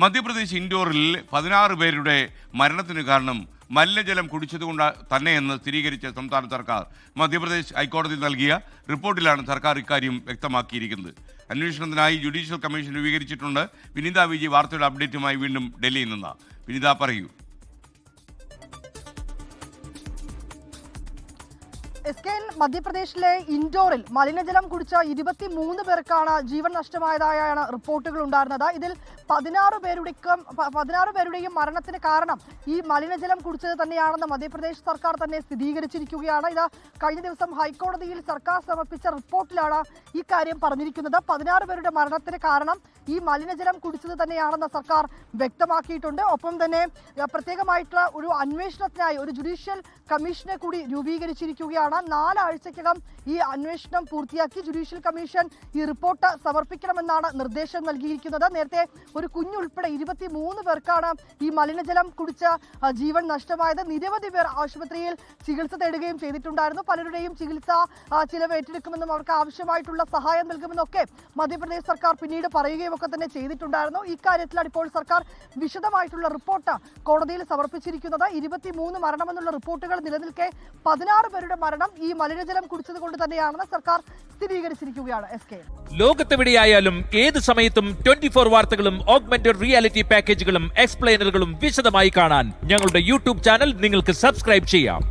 മധ്യപ്രദേശ് ഇൻഡോറിൽ 16 പേരുടെ മരണത്തിന് കാരണം മലിനജലം കുടിച്ചതുകൊണ്ട് തന്നെയെന്ന് സ്ഥിരീകരിച്ച സംസ്ഥാന സർക്കാർ മധ്യപ്രദേശ് ഹൈക്കോടതിയിൽ നൽകിയ റിപ്പോർട്ടിലാണ് സർക്കാർ ഇക്കാര്യം വ്യക്തമാക്കിയിരിക്കുന്നത്. അന്വേഷണത്തിനായി ജുഡീഷ്യൽ കമ്മീഷൻ രൂപീകരിച്ചിട്ടുണ്ട്. വിനീത വിജി വാർത്തയുടെ അപ്ഡേറ്റുമായി വീണ്ടും ഡൽഹിയിൽ നിന്ന്. വിനീത, പറയൂ. മധ്യപ്രദേശിലെ ഇൻഡോറിൽ മലിനജലം കുടിച്ച 23 പേർക്കാണ് ജീവൻ നഷ്ടമായതായാണ് റിപ്പോർട്ടുകൾ ഉണ്ടായിരുന്നത്. ഇതിൽ 16 പേരുടെയും മരണത്തിന് കാരണം ഈ മലിനജലം കുടിച്ചത് തന്നെയാണെന്ന് മധ്യപ്രദേശ് സർക്കാർ തന്നെ സ്ഥിരീകരിച്ചിരിക്കുകയാണ്. ഇത് കഴിഞ്ഞ ദിവസം ഹൈക്കോടതിയിൽ സർക്കാർ സമർപ്പിച്ച റിപ്പോർട്ടിലാണ് ഈ കാര്യം പറഞ്ഞിരിക്കുന്നത്. 16 പേരുടെ മരണത്തിന് കാരണം ഈ മലിനജലം കുടിച്ചത് തന്നെയാണെന്ന് സർക്കാർ വ്യക്തമാക്കിയിട്ടുണ്ട്. ഒപ്പം തന്നെ പ്രത്യേകമായിട്ടുള്ള ഒരു അന്വേഷണത്തിനായി ഒരു ജുഡീഷ്യൽ കമ്മീഷനെ കൂടി രൂപീകരിച്ചിരിക്കുകയാണ്. 4 ആഴ്ചക്കകം ഈ അന്വേഷണം പൂർത്തിയാക്കി ജുഡീഷ്യൽ കമ്മീഷൻ ഈ റിപ്പോർട്ട് സമർപ്പിക്കണമെന്നാണ് നിർദ്ദേശം നൽകിയിരിക്കുന്നത്. നേരത്തെ ഒരു കുഞ്ഞുൾപ്പെടെ 23 പേർക്കാണ് ഈ മലിനജലം കുടിച്ച് ജീവൻ നഷ്ടമായത്. നിരവധി പേർ ആശുപത്രിയിൽ ചികിത്സ തേടുകയും ചെയ്തിട്ടുണ്ടായിരുന്നു. പലരുടെയും ചികിത്സ ചിലവ് ഏറ്റെടുക്കുമെന്നും അവർക്ക് ആവശ്യമായിട്ടുള്ള സഹായം നൽകുമെന്നൊക്കെ മധ്യപ്രദേശ് സർക്കാർ പിന്നീട് പറയുകയും ഒക്കെ തന്നെ ചെയ്തിട്ടുണ്ടായിരുന്നു. ഇക്കാര്യത്തിലാണ് ഇപ്പോൾ സർക്കാർ വിശദമായിട്ടുള്ള റിപ്പോർട്ട് കോടതിയിൽ സമർപ്പിച്ചിരിക്കുന്നത്. 23 മരണമെന്നുള്ള റിപ്പോർട്ടുകൾ നിലനിൽക്കെ 16 പേരുടെ മരണം ഈ മലിനജലം കുടിച്ചത് കൊണ്ട് തന്നെയാണെന്ന് സർക്കാർ സ്ഥിരീകരിച്ചിരിക്കുകയാണ്. ലോകത്തെവിടെയായാലും ഏത് സമയത്തും 24 വാർത്തകളും ഓഗ്മെന്റഡ് റിയാലിറ്റി പാക്കേജുകളും എക്സ്പ്ലെയിനറുകളും വിശദമായി കാണാൻ ഞങ്ങളുടെ യൂട്യൂബ് ചാനൽ നിങ്ങൾക്ക് സബ്സ്ക്രൈബ് ചെയ്യാം.